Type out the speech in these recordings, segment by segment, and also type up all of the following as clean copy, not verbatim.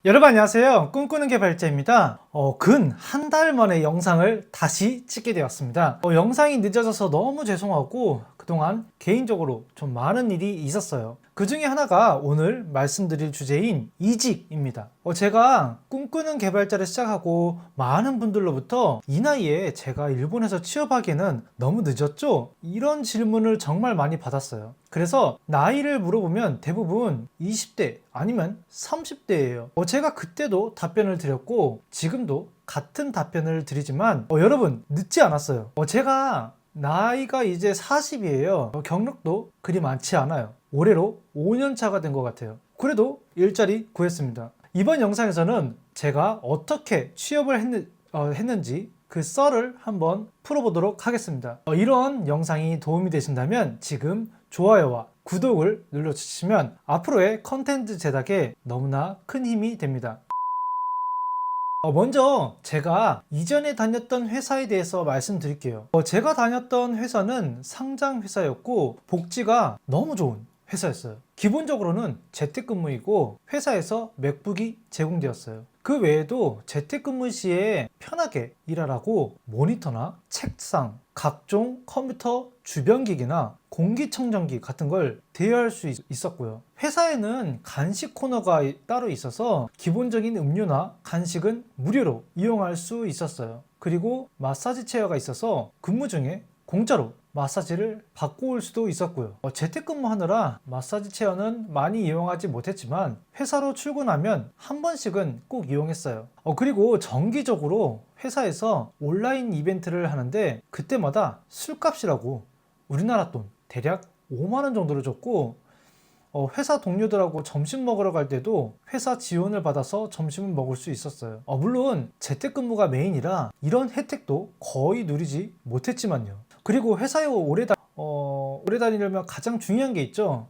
여러분 안녕하세요. 꿈꾸는 개발자입니다. 근 한 달 만에 영상을 다시 찍게 되었습니다. 영상이 늦어져서 너무 죄송하고 그동안 개인적으로 좀 많은 일이 있었어요. 그 중에 하나가 오늘 말씀드릴 주제인 이직입니다. 제가 꿈꾸는 개발자를 시작하고 많은 분들로부터 이 나이에 제가 일본에서 취업하기에는 너무 늦었죠? 이런 질문을 정말 많이 받았어요. 그래서 나이를 물어보면 대부분 20대 아니면 30대예요. 제가 그때도 답변을 드렸고 지금도 같은 답변을 드리지만 여러분 늦지 않았어요. 제가 나이가 이제 40이에요. 경력도 그리 많지 않아요. 올해로 5년 차가 된 것 같아요. 그래도 일자리 구했습니다. 이번 영상에서는 제가 어떻게 취업을 했는지 그 썰을 한번 풀어보도록 하겠습니다. 이런 영상이 도움이 되신다면 지금 좋아요와 구독을 눌러주시면 앞으로의 컨텐츠 제작에 너무나 큰 힘이 됩니다. 먼저 제가 이전에 다녔던 회사에 대해서 말씀드릴게요. 제가 다녔던 회사는 상장 회사였고 복지가 너무 좋은 회사였어요. 기본적으로는 재택근무이고 회사에서 맥북이 제공되었어요. 그 외에도 재택근무 시에 편하게 일하라고 모니터나 책상, 각종 컴퓨터 주변기기나 공기청정기 같은 걸 대여할 수 있었고요. 회사에는 간식 코너가 따로 있어서 기본적인 음료나 간식은 무료로 이용할 수 있었어요. 그리고 마사지 체어가 있어서 근무 중에 공짜로 마사지를 받고 올 수도 있었고요. 재택근무하느라 마사지 체어는 많이 이용하지 못했지만 회사로 출근하면 한 번씩은 꼭 이용했어요. 그리고 정기적으로 회사에서 온라인 이벤트를 하는데 그때마다 술값이라고 우리나라 돈 대략 5만 원 정도를 줬고 회사 동료들하고 점심 먹으러 갈 때도 회사 지원을 받아서 점심을 먹을 수 있었어요. 물론 재택근무가 메인이라 이런 혜택도 거의 누리지 못했지만요. 그리고 회사에 오래 다니려면 가장 중요한 게 있죠.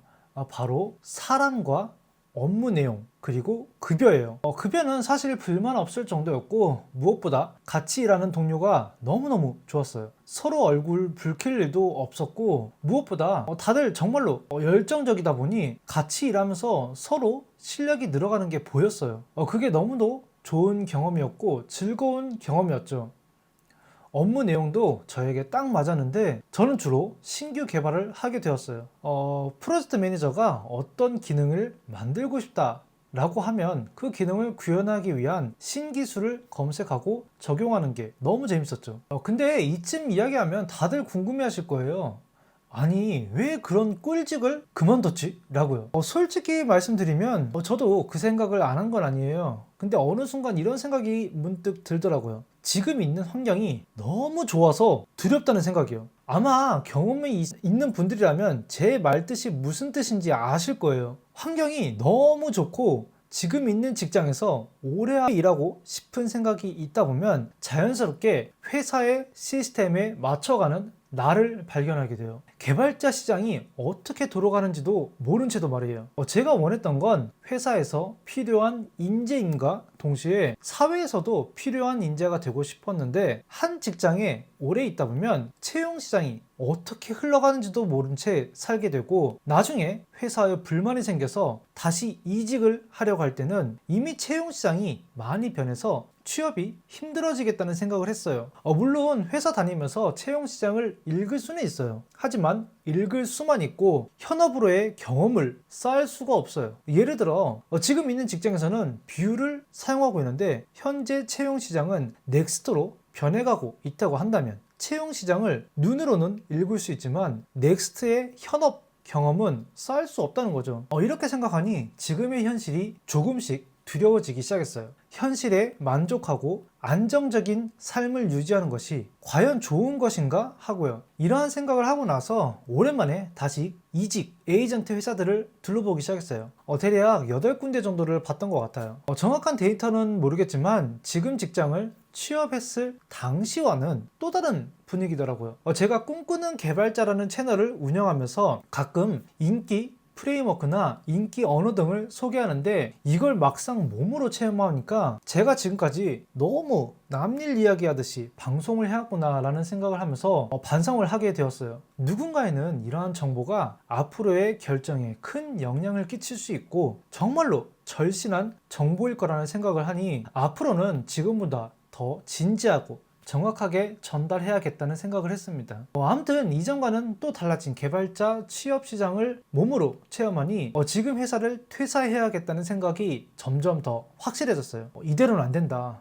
바로 사람과 업무 내용 그리고 급여예요. 급여는 사실 불만 없을 정도였고 무엇보다 같이 일하는 동료가 너무너무 좋았어요. 서로 얼굴 붉힐 일도 없었고 무엇보다 다들 정말로 열정적이다 보니 같이 일하면서 서로 실력이 늘어가는 게 보였어요. 그게 너무도 좋은 경험이었고 즐거운 경험이었죠. 업무 내용도 저에게 딱 맞았는데 저는 주로 신규 개발을 하게 되었어요. 프로젝트 매니저가 어떤 기능을 만들고 싶다 라고 하면 그 기능을 구현하기 위한 신기술을 검색하고 적용하는 게 너무 재밌었죠. 근데 이쯤 이야기하면 다들 궁금해 하실 거예요. 아니 왜 그런 꿀직을 그만뒀지? 라고요. 솔직히 말씀드리면 저도 그 생각을 안 한 건 아니에요. 근데 어느 순간 이런 생각이 문득 들더라고요. 지금 있는 환경이 너무 좋아서 두렵다는 생각이요. 아마 경험이 있는 분들이라면 제 말뜻이 무슨 뜻인지 아실 거예요. 환경이 너무 좋고 지금 있는 직장에서 오래 일하고 싶은 생각이 있다 보면 자연스럽게 회사의 시스템에 맞춰가는 나를 발견하게 돼요. 개발자 시장이 어떻게 돌아가는지도 모른 채도 말이에요. 제가 원했던 건 회사에서 필요한 인재임과 동시에 사회에서도 필요한 인재가 되고 싶었는데 한 직장에 오래 있다 보면 채용 시장이 어떻게 흘러가는지도 모른 채 살게 되고 나중에 회사에 불만이 생겨서 다시 이직을 하려고 할 때는 이미 채용 시장이 많이 변해서 취업이 힘들어지겠다는 생각을 했어요. 물론 회사 다니면서 채용 시장을 읽을 수는 있어요. 하지만 읽을 수만 있고 현업으로의 경험을 쌓을 수가 없어요. 예를 들어 지금 있는 직장에서는 뷰를 사용하고 있는데 현재 채용 시장은 넥스트로 변해가고 있다고 한다면 채용 시장을 눈으로는 읽을 수 있지만 넥스트의 현업 경험은 쌓을 수 없다는 거죠. 이렇게 생각하니 지금의 현실이 조금씩 두려워지기 시작했어요. 현실에 만족하고 안정적인 삶을 유지하는 것이 과연 좋은 것인가 하고요. 이러한 생각을 하고 나서 오랜만에 다시 이직 에이전트 회사들을 둘러보기 시작했어요. 대략 8군데 정도를 봤던 것 같아요. 정확한 데이터는 모르겠지만 지금 직장을 취업했을 당시와는 또 다른 분위기더라고요. 제가 꿈꾸는 개발자라는 채널을 운영하면서 가끔 인기 프레임워크나 인기 언어 등을 소개하는데 이걸 막상 몸으로 체험하니까 제가 지금까지 너무 남일 이야기하듯이 방송을 해왔구나 라는 생각을 하면서 반성을 하게 되었어요. 누군가에는 이러한 정보가 앞으로의 결정에 큰 영향을 끼칠 수 있고 정말로 절실한 정보일 거라는 생각을 하니 앞으로는 지금보다 더 진지하고 정확하게 전달해야겠다는 생각을 했습니다. 아무튼 이전과는 또 달라진 개발자 취업 시장을 몸으로 체험하니 지금 회사를 퇴사해야겠다는 생각이 점점 더 확실해졌어요. 이대로는 안 된다.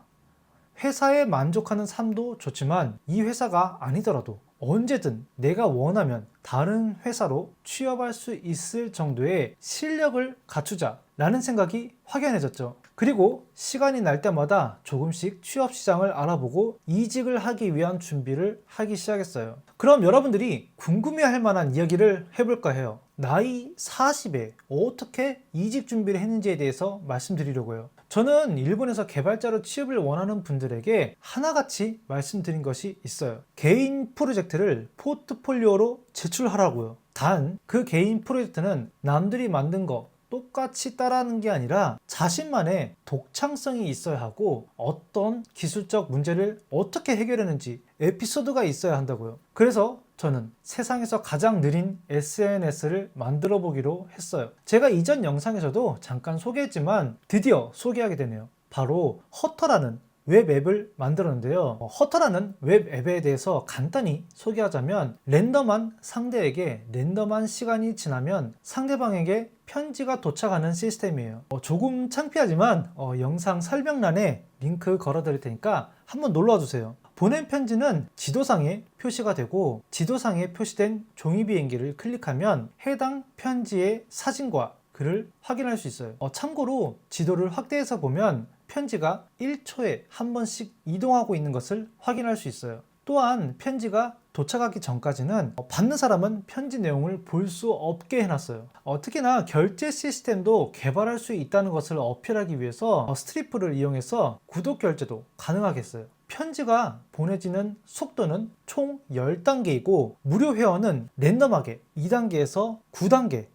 회사에 만족하는 삶도 좋지만 이 회사가 아니더라도 언제든 내가 원하면 다른 회사로 취업할 수 있을 정도의 실력을 갖추자 라는 생각이 확연해졌죠. 그리고 시간이 날 때마다 조금씩 취업 시장을 알아보고 이직을 하기 위한 준비를 하기 시작했어요. 그럼 여러분들이 궁금해할 만한 이야기를 해볼까 해요. 나이 40에 어떻게 이직 준비를 했는지에 대해서 말씀드리려고요. 저는 일본에서 개발자로 취업을 원하는 분들에게 하나같이 말씀드린 것이 있어요. 개인 프로젝트를 포트폴리오로 제출하라고요. 단 그 개인 프로젝트는 남들이 만든 거 똑같이 따라하는 게 아니라 자신만의 독창성이 있어야 하고 어떤 기술적 문제를 어떻게 해결했는지 에피소드가 있어야 한다고요. 그래서 저는 세상에서 가장 느린 SNS를 만들어 보기로 했어요. 제가 이전 영상에서도 잠깐 소개했지만 드디어 소개하게 되네요. 바로 허터라는 웹앱을 만들었는데요. 허터라는 웹앱에 대해서 간단히 소개하자면 랜덤한 상대에게 랜덤한 시간이 지나면 상대방에게 편지가 도착하는 시스템이에요. 조금 창피하지만 영상 설명란에 링크 걸어 드릴 테니까 한번 놀러와 주세요. 보낸 편지는 지도상에 표시가 되고 지도상에 표시된 종이 비행기를 클릭하면 해당 편지의 사진과 글을 확인할 수 있어요. 참고로 지도를 확대해서 보면 편지가 1초에 한 번씩 이동하고 있는 것을 확인할 수 있어요. 또한 편지가 도착하기 전까지는 받는 사람은 편지 내용을 볼 수 없게 해놨어요. 특히나 결제 시스템도 개발할 수 있다는 것을 어필하기 위해서 스트리프를 이용해서 구독 결제도 가능하게 했어요. 편지가 보내지는 속도는 총 10단계이고 무료 회원은 랜덤하게 2단계에서 9단계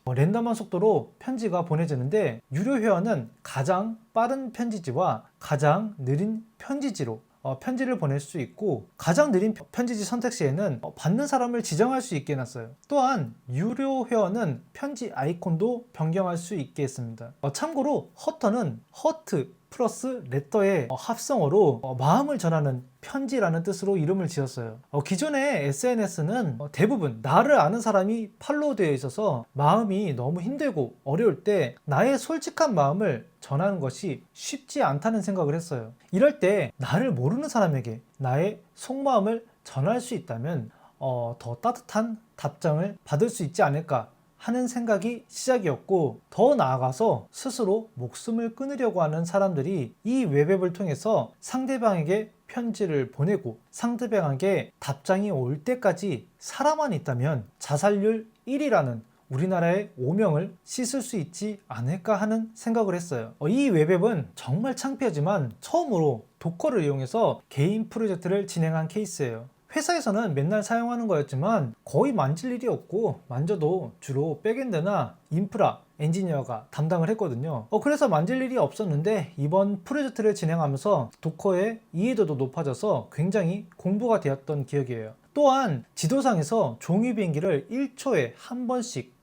랜덤한 속도로 편지가 보내지는데 유료 회원은 가장 빠른 편지지와 가장 느린 편지지로 편지를 보낼 수 있고 가장 느린 편지지 선택 시에는 받는 사람을 지정할 수 있게 해놨어요. 또한 유료 회원은 편지 아이콘도 변경할 수 있게 했습니다. 참고로 허터는 허트 플러스 레터의 합성어로 마음을 전하는 편지라는 뜻으로 이름을 지었어요. 기존의 SNS는 대부분 나를 아는 사람이 팔로우 되어 있어서 마음이 너무 힘들고 어려울 때 나의 솔직한 마음을 전하는 것이 쉽지 않다는 생각을 했어요. 이럴 때 나를 모르는 사람에게 나의 속마음을 전할 수 있다면 더 따뜻한 답장을 받을 수 있지 않을까 하는 생각이 시작이었고 더 나아가서 스스로 목숨을 끊으려고 하는 사람들이 이 웹앱을 통해서 상대방에게 편지를 보내고 상대방에게 답장이 올 때까지 살아만 있다면 자살률 1위라는 우리나라의 오명을 씻을 수 있지 않을까 하는 생각을 했어요. 이 웹앱은 정말 창피하지만 처음으로 도커를 이용해서 개인 프로젝트를 진행한 케이스예요. 회사에서는 맨날 사용하는 거였지만 거의 만질 일이 없고 만져도 주로 백엔드나 인프라 엔지니어가 담당을 했거든요. 그래서 만질 일이 없었는데 이번 프로젝트를 진행하면서 도커의 이해도도 높아져서 굉장히 공부가 되었던 기억이에요. 또한 지도상에서 종이 비행기를 1초에 한 번씩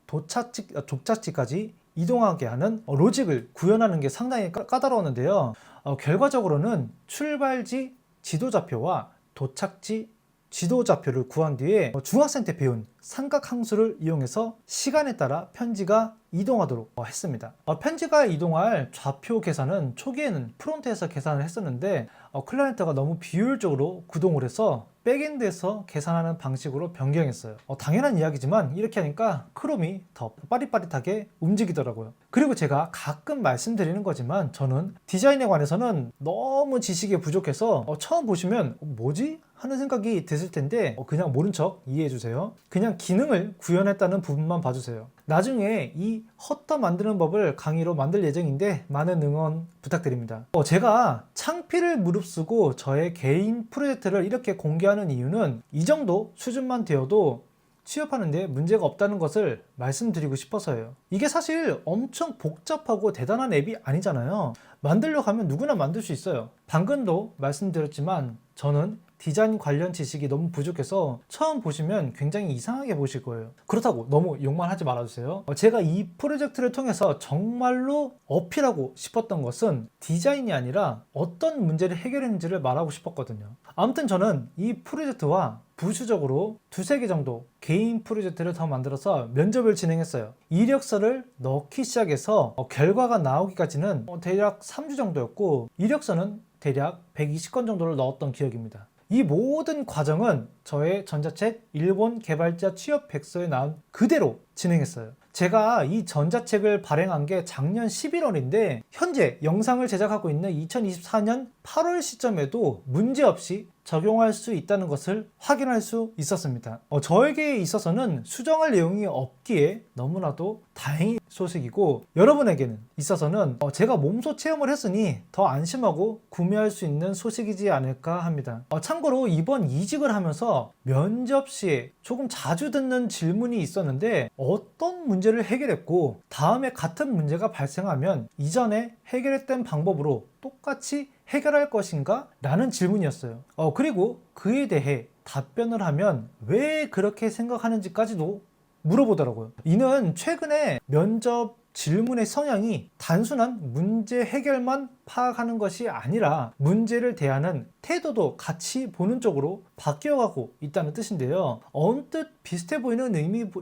도착지까지 이동하게 하는 로직을 구현하는 게 상당히 까다로웠는데요. 결과적으로는 출발지 지도좌표와 도착지 지도좌표를 구한 뒤에 중학생 때 배운 삼각함수를 이용해서 시간에 따라 편지가 이동하도록 했습니다. 편지가 이동할 좌표 계산은 초기에는 프론트에서 계산을 했었는데 클라이언트가 너무 비효율적으로 구동을 해서 백엔드에서 계산하는 방식으로 변경했어요. 당연한 이야기지만 이렇게 하니까 크롬이 더 빠릿빠릿하게 움직이더라고요. 그리고 제가 가끔 말씀드리는 거지만 저는 디자인에 관해서는 너무 지식이 부족해서 처음 보시면 뭐지? 하는 생각이 드실 텐데 그냥 모른 척 이해해 주세요. 그냥 기능을 구현했다는 부분만 봐주세요. 나중에 이 허터 만드는 법을 강의로 만들 예정인데 많은 응원 부탁드립니다. 제가 창피를 무릅쓰고 저의 개인 프로젝트를 이렇게 공개하는 이유는 이 정도 수준만 되어도 취업하는데 문제가 없다는 것을 말씀드리고 싶어서예요. 이게 사실 엄청 복잡하고 대단한 앱이 아니잖아요. 만들려고 하면 누구나 만들 수 있어요. 방금도 말씀드렸지만 저는 디자인 관련 지식이 너무 부족해서 처음 보시면 굉장히 이상하게 보실 거예요. 그렇다고 너무 욕만 하지 말아주세요. 제가 이 프로젝트를 통해서 정말로 어필하고 싶었던 것은 디자인이 아니라 어떤 문제를 해결했는지를 말하고 싶었거든요. 아무튼 저는 이 프로젝트와 부수적으로 두세 개 정도 개인 프로젝트를 더 만들어서 면접을 진행했어요. 이력서를 넣기 시작해서 결과가 나오기까지는 대략 3주 정도였고, 이력서는 대략 120건 정도를 넣었던 기억입니다. 이 모든 과정은 저의 전자책 일본 개발자 취업 백서에 나온 그대로 진행했어요. 제가 이 전자책을 발행한 게 작년 11월인데 현재 영상을 제작하고 있는 2024년 8월 시점에도 문제없이 적용할 수 있다는 것을 확인할 수 있었습니다. 저에게 있어서는 수정할 내용이 없기에 너무나도 다행인 소식이고, 여러분에게는 있어서는 제가 몸소 체험을 했으니 더 안심하고 구매할 수 있는 소식이지 않을까 합니다. 참고로 이번 이직을 하면서 면접 시에 조금 자주 듣는 질문이 있었는데, 어떤 문제를 해결했고 다음에 같은 문제가 발생하면 이전에 해결했던 방법으로 똑같이 해결할 것인가? 라는 질문이었어요. 그리고 그에 대해 답변을 하면 왜 그렇게 생각하는지까지도 물어보더라고요. 이는 최근에 면접 질문의 성향이 단순한 문제 해결만 파악하는 것이 아니라 문제를 대하는 태도도 같이 보는 쪽으로 바뀌어가고 있다는 뜻인데요. 언뜻 비슷해 보이는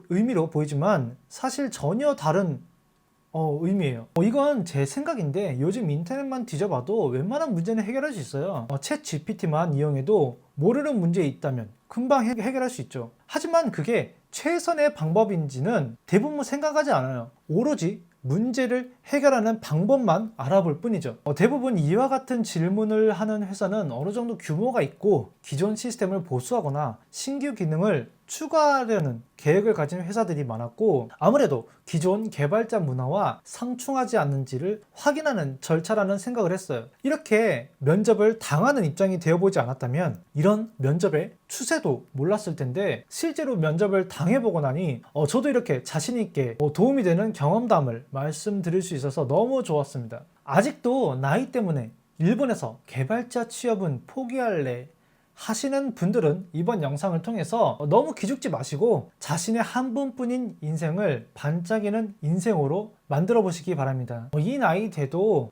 의미로 보이지만 사실 전혀 다른 의미예요. 이건 제 생각인데 요즘 인터넷만 뒤져봐도 웬만한 문제는 해결할 수 있어요. 챗 GPT만 이용해도 모르는 문제 있다면 금방 해결할 수 있죠. 하지만 그게 최선의 방법인지는 대부분 생각하지 않아요. 오로지 문제를 해결하는 방법만 알아볼 뿐이죠. 대부분 이와 같은 질문을 하는 회사는 어느 정도 규모가 있고 기존 시스템을 보수하거나 신규 기능을 추가하려는 계획을 가진 회사들이 많았고, 아무래도 기존 개발자 문화와 상충하지 않는지를 확인하는 절차라는 생각을 했어요. 이렇게 면접을 당하는 입장이 되어보지 않았다면 이런 면접의 추세도 몰랐을 텐데, 실제로 면접을 당해보고 나니 저도 이렇게 자신있게 도움이 되는 경험담을 말씀드릴 수 있어서 너무 좋았습니다. 아직도 나이 때문에 일본에서 개발자 취업은 포기할래 하시는 분들은 이번 영상을 통해서 너무 기죽지 마시고 자신의 한 번뿐인 인생을 반짝이는 인생으로 만들어 보시기 바랍니다. 이 나이 돼도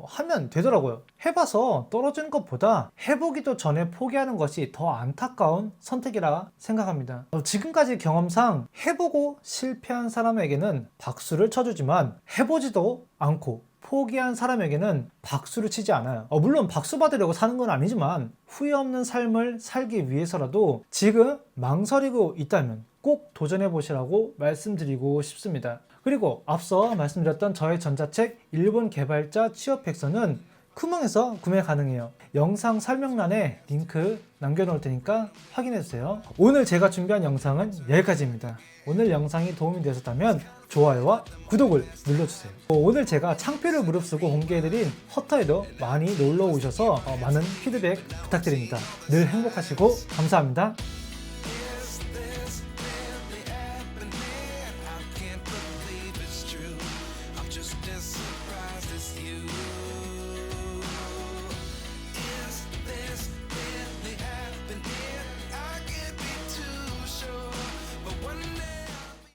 하면 되더라고요. 해봐서 떨어지는 것보다 해보기도 전에 포기하는 것이 더 안타까운 선택이라 생각합니다. 지금까지 경험상 해보고 실패한 사람에게는 박수를 쳐주지만 해보지도 않고 포기한 사람에게는 박수를 치지 않아요. 물론 박수 받으려고 사는 건 아니지만 후회 없는 삶을 살기 위해서라도 지금 망설이고 있다면 꼭 도전해 보시라고 말씀드리고 싶습니다. 그리고 앞서 말씀드렸던 저의 전자책 일본 개발자 취업 백서는 쿠몽에서 구매 가능해요. 영상 설명란에 링크 남겨놓을 테니까 확인해주세요. 오늘 제가 준비한 영상은 여기까지입니다. 오늘 영상이 도움이 되셨다면 좋아요와 구독을 눌러주세요. 오늘 제가 창피를 무릅쓰고 공개해드린 허터에도 많이 놀러 오셔서 많은 피드백 부탁드립니다. 늘 행복하시고 감사합니다. Just as surprised as you.